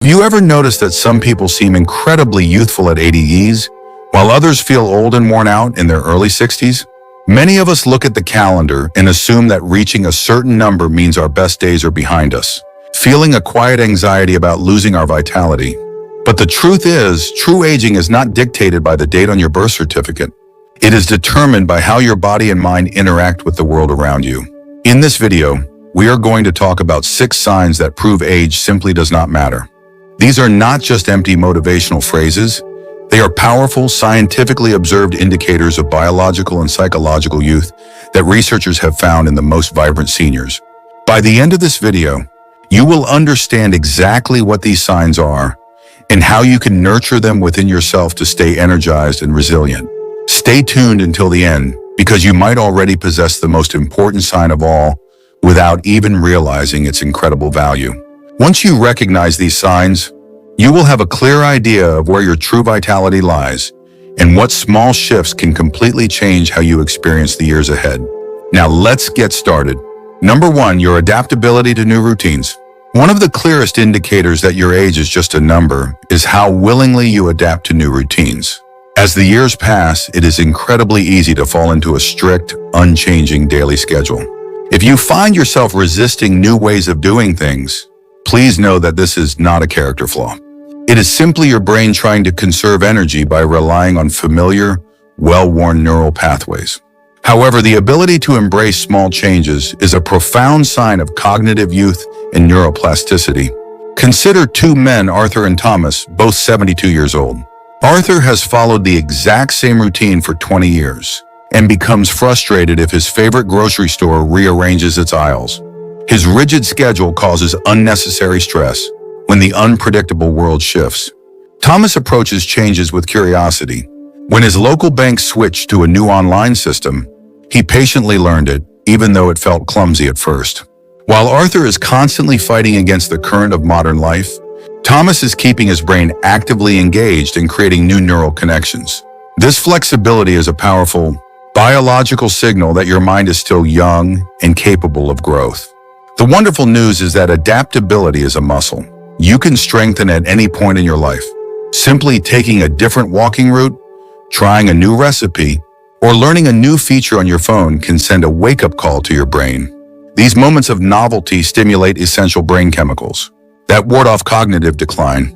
Have you ever noticed that some people seem incredibly youthful at 80s, while others feel old and worn out in their early 60s? Many of us look at the calendar and assume that reaching a certain number means our best days are behind us, feeling a quiet anxiety about losing our vitality. But the truth is, true aging is not dictated by the date on your birth certificate. It is determined by how your body and mind interact with the world around you. In this video, we are going to talk about 6 signs that prove age simply does not matter. These are not just empty motivational phrases. They are powerful, scientifically observed indicators of biological and psychological youth that researchers have found in the most vibrant seniors. By the end of this video, you will understand exactly what these signs are and how you can nurture them within yourself to stay energized and resilient. Stay tuned until the end, because you might already possess the most important sign of all without even realizing its incredible value. Once you recognize these signs, you will have a clear idea of where your true vitality lies and what small shifts can completely change how you experience the years ahead. Now let's get started. Number 1, your adaptability to new routines. One of the clearest indicators that your age is just a number is how willingly you adapt to new routines. As the years pass, it is incredibly easy to fall into a strict, unchanging daily schedule. If you find yourself resisting new ways of doing things, please know that this is not a character flaw. It is simply your brain trying to conserve energy by relying on familiar, well-worn neural pathways. However, the ability to embrace small changes is a profound sign of cognitive youth and neuroplasticity. Consider 2 men, Arthur and Thomas, both 72 years old. Arthur has followed the exact same routine for 20 years and becomes frustrated if his favorite grocery store rearranges its aisles. His rigid schedule causes unnecessary stress when the unpredictable world shifts. Thomas approaches changes with curiosity. When his local bank switched to a new online system, he patiently learned it, even though it felt clumsy at first. While Arthur is constantly fighting against the current of modern life, Thomas is keeping his brain actively engaged and creating new neural connections. This flexibility is a powerful biological signal that your mind is still young and capable of growth. The wonderful news is that adaptability is a muscle you can strengthen at any point in your life. Simply taking a different walking route, trying a new recipe, or learning a new feature on your phone can send a wake-up call to your brain. These moments of novelty stimulate essential brain chemicals that ward off cognitive decline.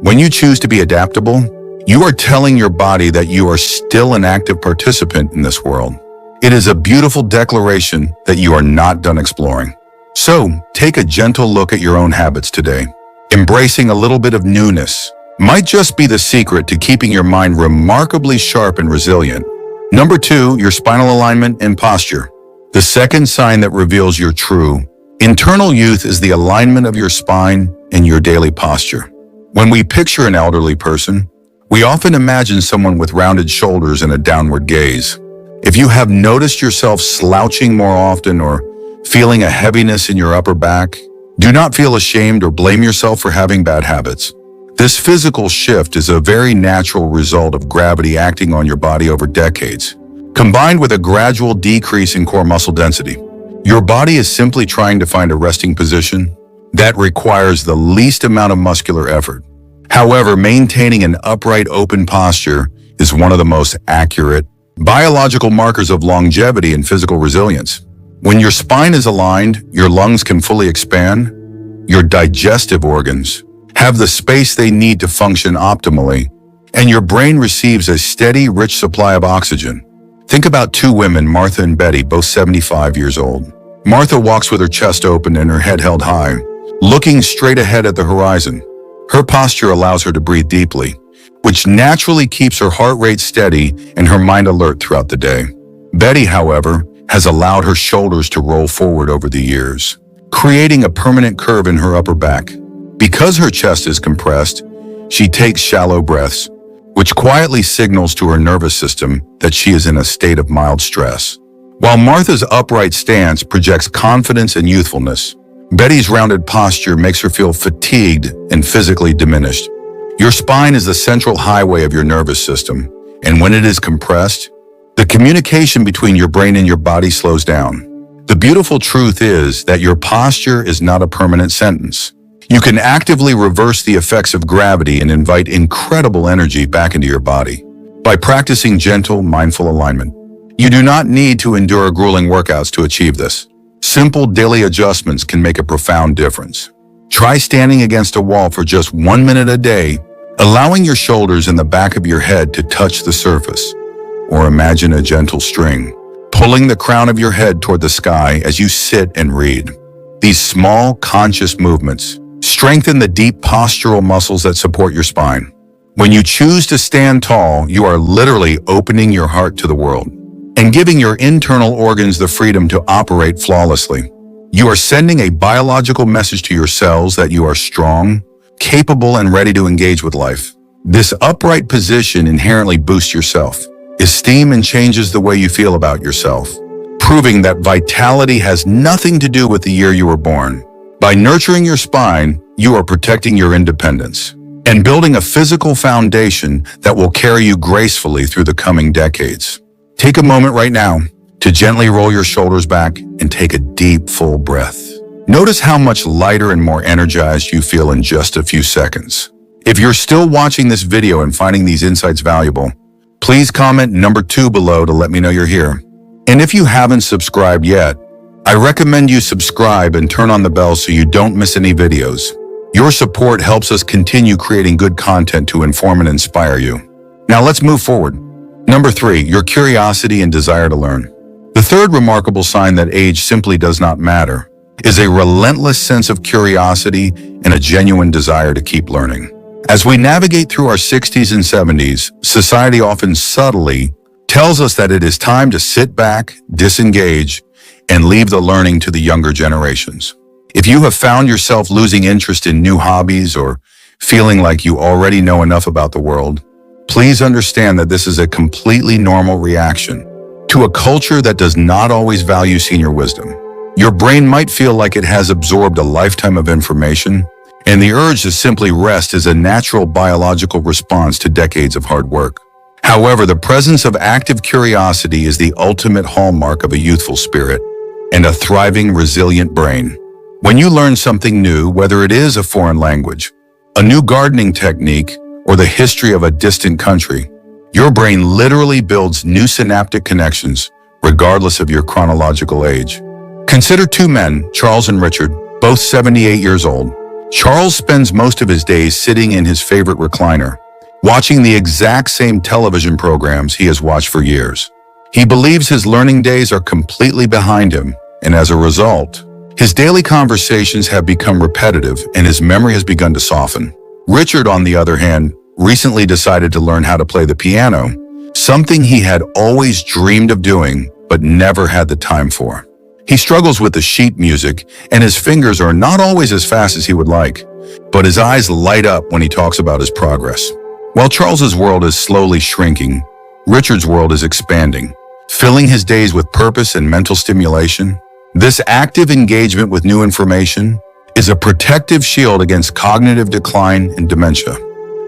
When you choose to be adaptable, you are telling your body that you are still an active participant in this world. It is a beautiful declaration that you are not done exploring. So, take a gentle look at your own habits today. Embracing a little bit of newness might just be the secret to keeping your mind remarkably sharp and resilient. Number 2, your spinal alignment and posture. The second sign that reveals your true internal youth is the alignment of your spine and your daily posture. When we picture an elderly person, we often imagine someone with rounded shoulders and a downward gaze. If you have noticed yourself slouching more often or feeling a heaviness in your upper back, do not feel ashamed or blame yourself for having bad habits. This physical shift is a very natural result of gravity acting on your body over decades, combined with a gradual decrease in core muscle density. Your body is simply trying to find a resting position that requires the least amount of muscular effort. However, maintaining an upright, open posture is one of the most accurate biological markers of longevity and physical resilience. When your spine is aligned, your lungs can fully expand, your digestive organs have the space they need to function optimally, and your brain receives a steady, rich supply of oxygen. Think about 2 women, Martha and Betty, both 75 years old. Martha walks with her chest open and her head held high, looking straight ahead at the horizon. Her posture allows her to breathe deeply, which naturally keeps her heart rate steady and her mind alert throughout the day. Betty, however, has allowed her shoulders to roll forward over the years, creating a permanent curve in her upper back. Because her chest is compressed, she takes shallow breaths, which quietly signals to her nervous system that she is in a state of mild stress. While Martha's upright stance projects confidence and youthfulness, Betty's rounded posture makes her feel fatigued and physically diminished. Your spine is the central highway of your nervous system, and when it is compressed, the communication between your brain and your body slows down. The beautiful truth is that your posture is not a permanent sentence. You can actively reverse the effects of gravity and invite incredible energy back into your body by practicing gentle, mindful alignment. You do not need to endure grueling workouts to achieve this. Simple daily adjustments can make a profound difference. Try standing against a wall for just 1 minute a day, allowing your shoulders and the back of your head to touch the surface. Or imagine a gentle string, pulling the crown of your head toward the sky as you sit and read. These small, conscious movements strengthen the deep postural muscles that support your spine. When you choose to stand tall, you are literally opening your heart to the world and giving your internal organs the freedom to operate flawlessly. You are sending a biological message to your cells that you are strong, capable, and ready to engage with life. This upright position inherently boosts your self-esteem and changes the way you feel about yourself, proving that vitality has nothing to do with the year you were born. By nurturing your spine, you are protecting your independence and building a physical foundation that will carry you gracefully through the coming decades. Take a moment right now to gently roll your shoulders back and take a deep, full breath. Notice how much lighter and more energized you feel in just a few seconds. If you're still watching this video and finding these insights valuable, please comment number 2 below to let me know you're here. And if you haven't subscribed yet, I recommend you subscribe and turn on the bell so you don't miss any videos. Your support helps us continue creating good content to inform and inspire you. Now let's move forward. Number 3, your curiosity and desire to learn. The third remarkable sign that age simply does not matter is a relentless sense of curiosity and a genuine desire to keep learning. As we navigate through our 60s and 70s, society often subtly tells us that it is time to sit back, disengage, and leave the learning to the younger generations. If you have found yourself losing interest in new hobbies or feeling like you already know enough about the world, please understand that this is a completely normal reaction to a culture that does not always value senior wisdom. Your brain might feel like it has absorbed a lifetime of information, and the urge to simply rest is a natural biological response to decades of hard work. However, the presence of active curiosity is the ultimate hallmark of a youthful spirit and a thriving, resilient brain. When you learn something new, whether it is a foreign language, a new gardening technique, or the history of a distant country, your brain literally builds new synaptic connections, regardless of your chronological age. Consider 2 men, Charles and Richard, both 78 years old. Charles spends most of his days sitting in his favorite recliner, watching the exact same television programs he has watched for years. He believes his learning days are completely behind him, and as a result, his daily conversations have become repetitive and his memory has begun to soften. Richard, on the other hand, recently decided to learn how to play the piano, something he had always dreamed of doing but never had the time for. He struggles with the sheet music, and his fingers are not always as fast as he would like, but his eyes light up when he talks about his progress. While Charles's world is slowly shrinking, Richard's world is expanding, filling his days with purpose and mental stimulation. This active engagement with new information is a protective shield against cognitive decline and dementia.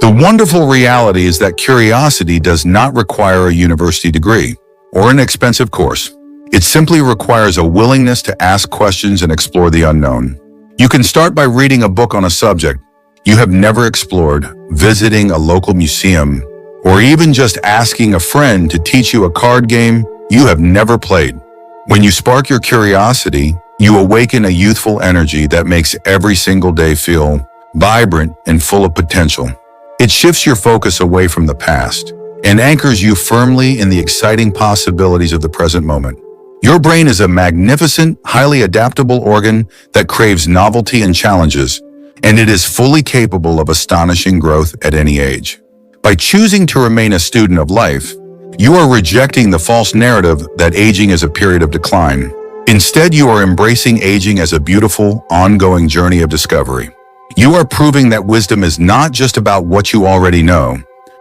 The wonderful reality is that curiosity does not require a university degree or an expensive course. It simply requires a willingness to ask questions and explore the unknown. You can start by reading a book on a subject you have never explored, visiting a local museum, or even just asking a friend to teach you a card game you have never played. When you spark your curiosity, you awaken a youthful energy that makes every single day feel vibrant and full of potential. It shifts your focus away from the past and anchors you firmly in the exciting possibilities of the present moment. Your brain is a magnificent, highly adaptable organ that craves novelty and challenges, and it is fully capable of astonishing growth at any age. By choosing to remain a student of life, you are rejecting the false narrative that aging is a period of decline. Instead, you are embracing aging as a beautiful, ongoing journey of discovery. You are proving that wisdom is not just about what you already know.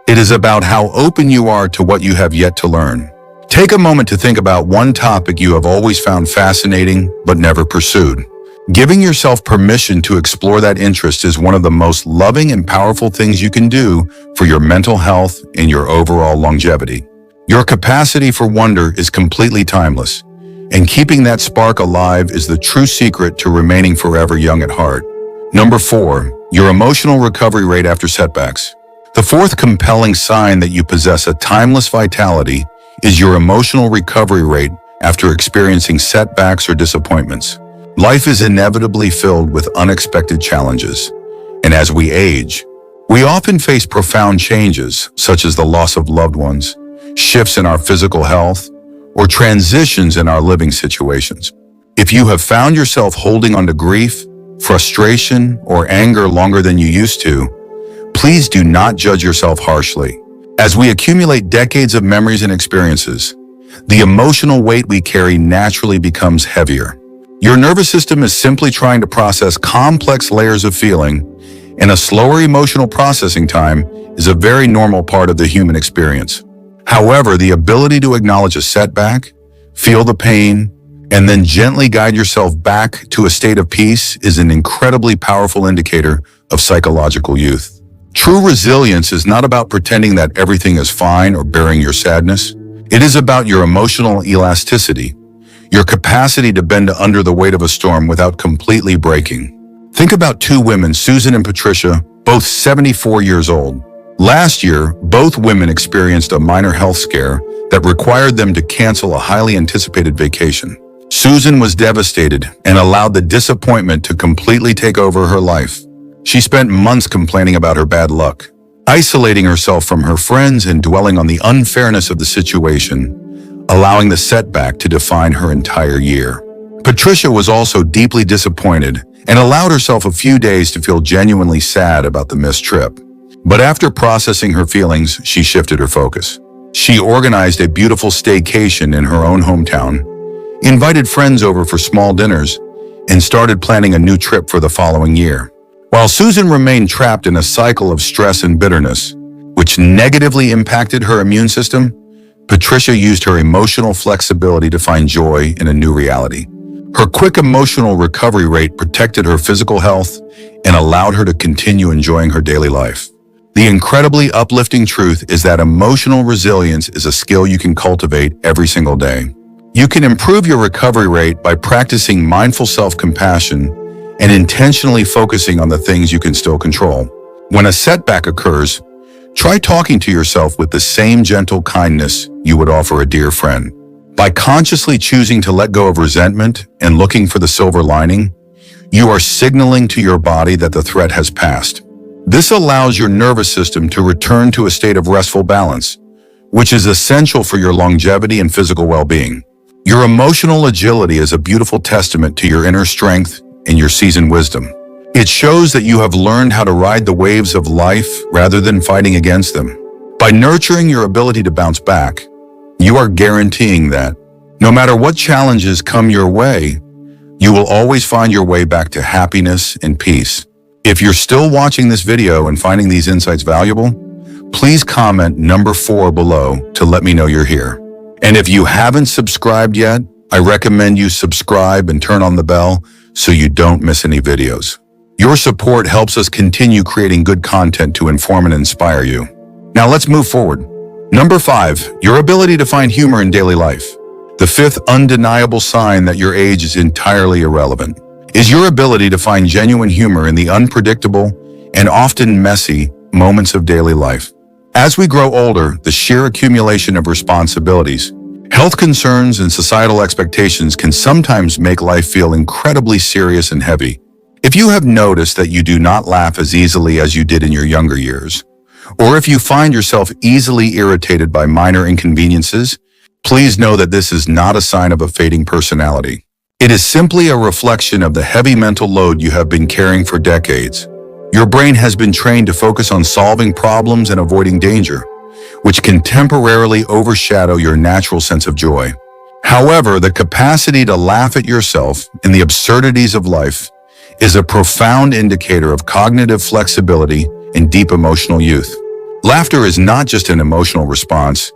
It is about how open you are to what you have yet to learn. Take a moment to think about one topic you have always found fascinating but never pursued. Giving yourself permission to explore that interest is one of the most loving and powerful things you can do for your mental health and your overall longevity. Your capacity for wonder is completely timeless, and keeping that spark alive is the true secret to remaining forever young at heart. Number 4, your emotional recovery rate after setbacks. The fourth compelling sign that you possess a timeless vitality is your emotional recovery rate after experiencing setbacks or disappointments. Life is inevitably filled with unexpected challenges, and as we age, we often face profound changes, such as the loss of loved ones, shifts in our physical health, or transitions in our living situations. If you have found yourself holding on to grief, frustration, or anger longer than you used to, please do not judge yourself harshly. As we accumulate decades of memories and experiences, the emotional weight we carry naturally becomes heavier. Your nervous system is simply trying to process complex layers of feeling, and a slower emotional processing time is a very normal part of the human experience. However, the ability to acknowledge a setback, feel the pain, and then gently guide yourself back to a state of peace is an incredibly powerful indicator of psychological youth. True resilience is not about pretending that everything is fine or bearing your sadness. It is about your emotional elasticity, your capacity to bend under the weight of a storm without completely breaking. Think about two women, Susan and Patricia, both 74 years old. Last year, both women experienced a minor health scare that required them to cancel a highly anticipated vacation. Susan was devastated and allowed the disappointment to completely take over her life. She spent months complaining about her bad luck, isolating herself from her friends and dwelling on the unfairness of the situation, allowing the setback to define her entire year. Patricia was also deeply disappointed and allowed herself a few days to feel genuinely sad about the missed trip. But after processing her feelings, she shifted her focus. She organized a beautiful staycation in her own hometown, invited friends over for small dinners, and started planning a new trip for the following year. While Susan remained trapped in a cycle of stress and bitterness, which negatively impacted her immune system, Patricia used her emotional flexibility to find joy in a new reality. Her quick emotional recovery rate protected her physical health and allowed her to continue enjoying her daily life. The incredibly uplifting truth is that emotional resilience is a skill you can cultivate every single day. You can improve your recovery rate by practicing mindful self-compassion and intentionally focusing on the things you can still control. When a setback occurs, try talking to yourself with the same gentle kindness you would offer a dear friend. By consciously choosing to let go of resentment and looking for the silver lining, you are signaling to your body that the threat has passed. This allows your nervous system to return to a state of restful balance, which is essential for your longevity and physical well-being. Your emotional agility is a beautiful testament to your inner strength and your seasoned wisdom. It shows that you have learned how to ride the waves of life rather than fighting against them. By nurturing your ability to bounce back, you are guaranteeing that, no matter what challenges come your way, you will always find your way back to happiness and peace. If you're still watching this video and finding these insights valuable, please comment number 4 below to let me know you're here. And if you haven't subscribed yet, I recommend you subscribe and turn on the bell so you don't miss any videos. Your support helps us continue creating good content to inform and inspire you. Now let's move forward. Number 5, your ability to find humor in daily life. The fifth undeniable sign that your age is entirely irrelevant is your ability to find genuine humor in the unpredictable and often messy moments of daily life. As we grow older, the sheer accumulation of responsibilities, health concerns, and societal expectations can sometimes make life feel incredibly serious and heavy. If you have noticed that you do not laugh as easily as you did in your younger years, or if you find yourself easily irritated by minor inconveniences, please know that this is not a sign of a fading personality. It is simply a reflection of the heavy mental load you have been carrying for decades. Your brain has been trained to focus on solving problems and avoiding danger, which can temporarily overshadow your natural sense of joy. However, the capacity to laugh at yourself and the absurdities of life is a profound indicator of cognitive flexibility and deep emotional youth. Laughter is not just an emotional response,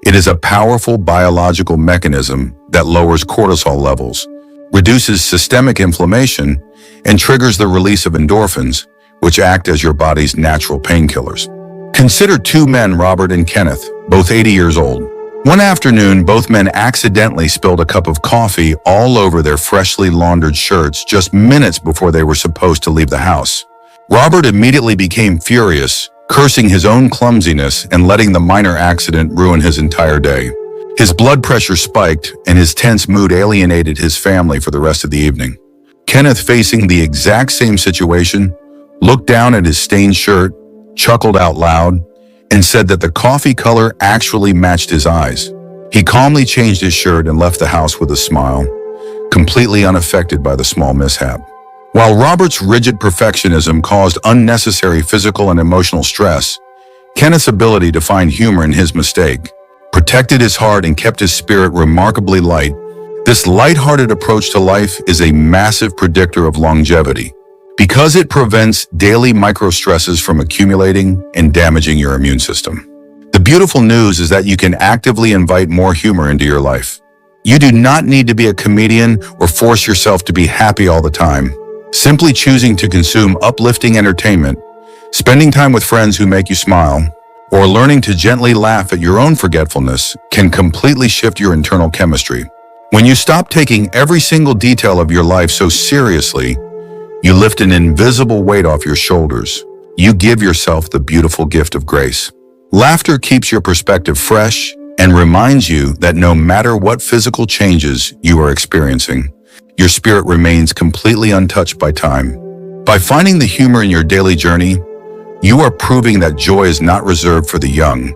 it is a powerful biological mechanism that lowers cortisol levels, reduces systemic inflammation, and triggers the release of endorphins, which act as your body's natural painkillers. Consider two men, Robert and Kenneth, both 80 years old. One afternoon, both men accidentally spilled a cup of coffee all over their freshly laundered shirts just minutes before they were supposed to leave the house. Robert immediately became furious, cursing his own clumsiness and letting the minor accident ruin his entire day. His blood pressure spiked, and his tense mood alienated his family for the rest of the evening. Kenneth, facing the exact same situation, looked down at his stained shirt, chuckled out loud, and said that the coffee color actually matched his eyes. He calmly changed his shirt and left the house with a smile, completely unaffected by the small mishap. While Robert's rigid perfectionism caused unnecessary physical and emotional stress, Kenneth's ability to find humor in his mistake protected his heart and kept his spirit remarkably light. This lighthearted approach to life is a massive predictor of longevity, because it prevents daily micro-stresses from accumulating and damaging your immune system. The beautiful news is that you can actively invite more humor into your life. You do not need to be a comedian or force yourself to be happy all the time. Simply choosing to consume uplifting entertainment, spending time with friends who make you smile, or learning to gently laugh at your own forgetfulness can completely shift your internal chemistry. When you stop taking every single detail of your life so seriously, you lift an invisible weight off your shoulders. You give yourself the beautiful gift of grace. Laughter keeps your perspective fresh and reminds you that no matter what physical changes you are experiencing, your spirit remains completely untouched by time. By finding the humor in your daily journey, you are proving that joy is not reserved for the young.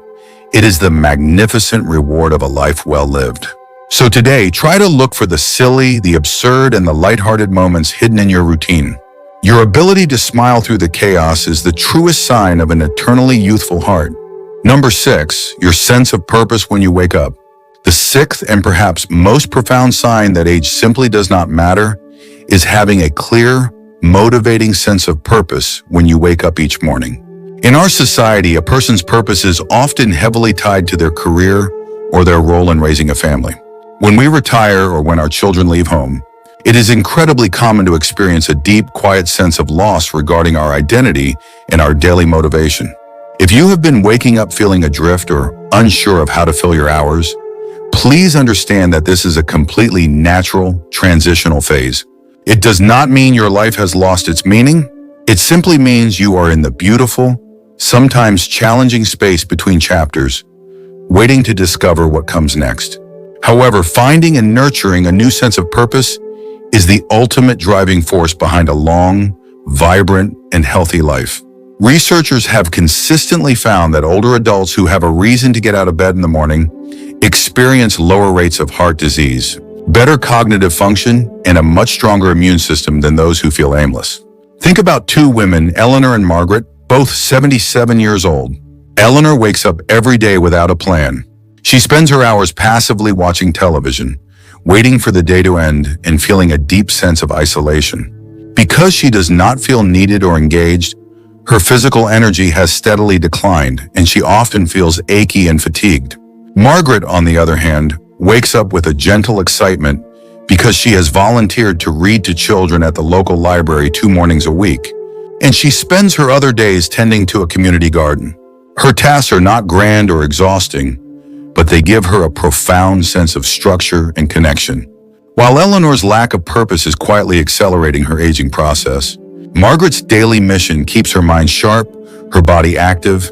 It is the magnificent reward of a life well lived. So today, try to look for the silly, the absurd, and the lighthearted moments hidden in your routine. Your ability to smile through the chaos is the truest sign of an eternally youthful heart. Number 6, your sense of purpose when you wake up. The sixth and perhaps most profound sign that age simply does not matter is having a clear, motivating sense of purpose when you wake up each morning. In our society, a person's purpose is often heavily tied to their career or their role in raising a family. When we retire or when our children leave home, it is incredibly common to experience a deep, quiet sense of loss regarding our identity and our daily motivation. If you have been waking up feeling adrift or unsure of how to fill your hours, please understand that this is a completely natural, transitional phase. It does not mean your life has lost its meaning. It simply means you are in the beautiful, sometimes challenging space between chapters, waiting to discover what comes next. However, finding and nurturing a new sense of purpose is the ultimate driving force behind a long, vibrant, and healthy life. Researchers have consistently found that older adults who have a reason to get out of bed in the morning experience lower rates of heart disease, better cognitive function, and a much stronger immune system than those who feel aimless. Think about two women, Eleanor and Margaret, both 77 years old. Eleanor wakes up every day without a plan. She spends her hours passively watching television, waiting for the day to end and feeling a deep sense of isolation. Because she does not feel needed or engaged, her physical energy has steadily declined and she often feels achy and fatigued. Margaret, on the other hand, wakes up with a gentle excitement because she has volunteered to read to children at the local library 2 mornings a week, and she spends her other days tending to a community garden. Her tasks are not grand or exhausting, but they give her a profound sense of structure and connection. While Eleanor's lack of purpose is quietly accelerating her aging process, Margaret's daily mission keeps her mind sharp, her body active,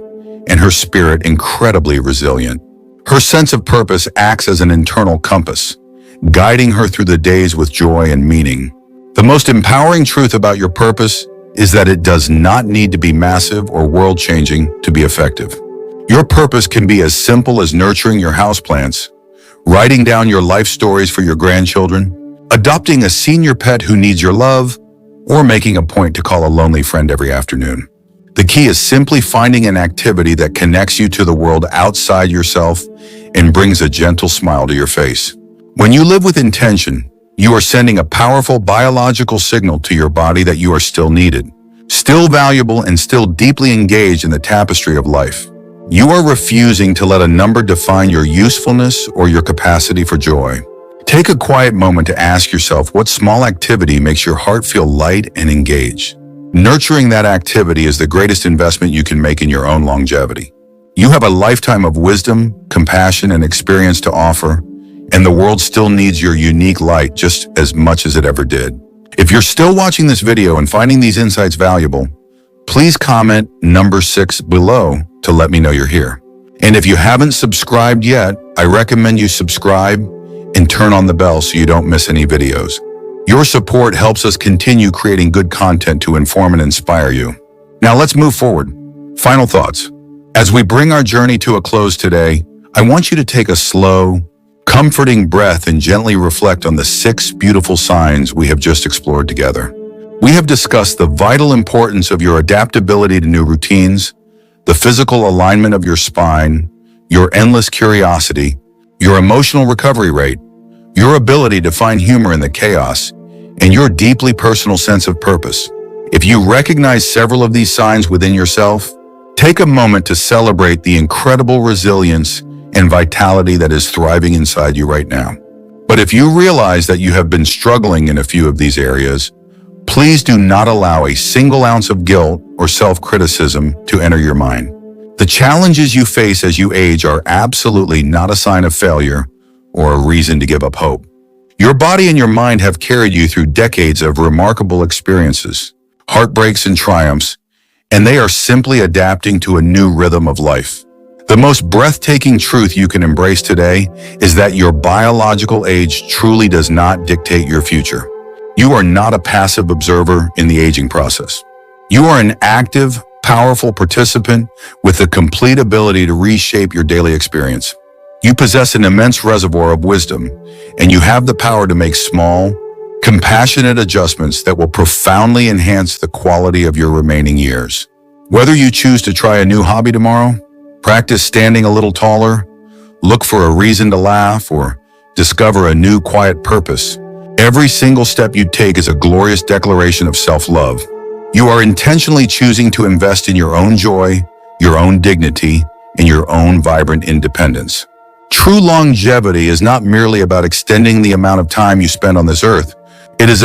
and her spirit incredibly resilient. Her sense of purpose acts as an internal compass, guiding her through the days with joy and meaning. The most empowering truth about your purpose is that it does not need to be massive or world-changing to be effective. Your purpose can be as simple as nurturing your houseplants, writing down your life stories for your grandchildren, adopting a senior pet who needs your love, or making a point to call a lonely friend every afternoon. The key is simply finding an activity that connects you to the world outside yourself and brings a gentle smile to your face. When you live with intention, you are sending a powerful biological signal to your body that you are still needed, still valuable, and still deeply engaged in the tapestry of life. You are refusing to let a number define your usefulness or your capacity for joy. Take a quiet moment to ask yourself what small activity makes your heart feel light and engaged. Nurturing that activity is the greatest investment you can make in your own longevity. You have a lifetime of wisdom, compassion, and experience to offer, and the world still needs your unique light just as much as it ever did. If you're still watching this video and finding these insights valuable, please comment number 6 below to let me know you're here. And if you haven't subscribed yet, I recommend you subscribe and turn on the bell so you don't miss any videos. Your support helps us continue creating good content to inform and inspire you. Now let's move forward. Final thoughts. As we bring our journey to a close today, I want you to take a slow, comforting breath and gently reflect on the 6 beautiful signs we have just explored together. We have discussed the vital importance of your adaptability to new routines, the physical alignment of your spine, your endless curiosity, your emotional recovery rate, your ability to find humor in the chaos, and your deeply personal sense of purpose. If you recognize several of these signs within yourself, take a moment to celebrate the incredible resilience and vitality that is thriving inside you right now. But if you realize that you have been struggling in a few of these areas, please do not allow a single ounce of guilt or self-criticism to enter your mind. The challenges you face as you age are absolutely not a sign of failure or a reason to give up hope. Your body and your mind have carried you through decades of remarkable experiences, heartbreaks and triumphs, and they are simply adapting to a new rhythm of life. The most breathtaking truth you can embrace today is that your biological age truly does not dictate your future. You are not a passive observer in the aging process. You are an active, powerful participant with the complete ability to reshape your daily experience. You possess an immense reservoir of wisdom, and you have the power to make small, compassionate adjustments that will profoundly enhance the quality of your remaining years. Whether you choose to try a new hobby tomorrow, practice standing a little taller, look for a reason to laugh, or discover a new quiet purpose, every single step you take is a glorious declaration of self-love. You are intentionally choosing to invest in your own joy, your own dignity, and your own vibrant independence. True longevity is not merely about extending the amount of time you spend on this earth. It is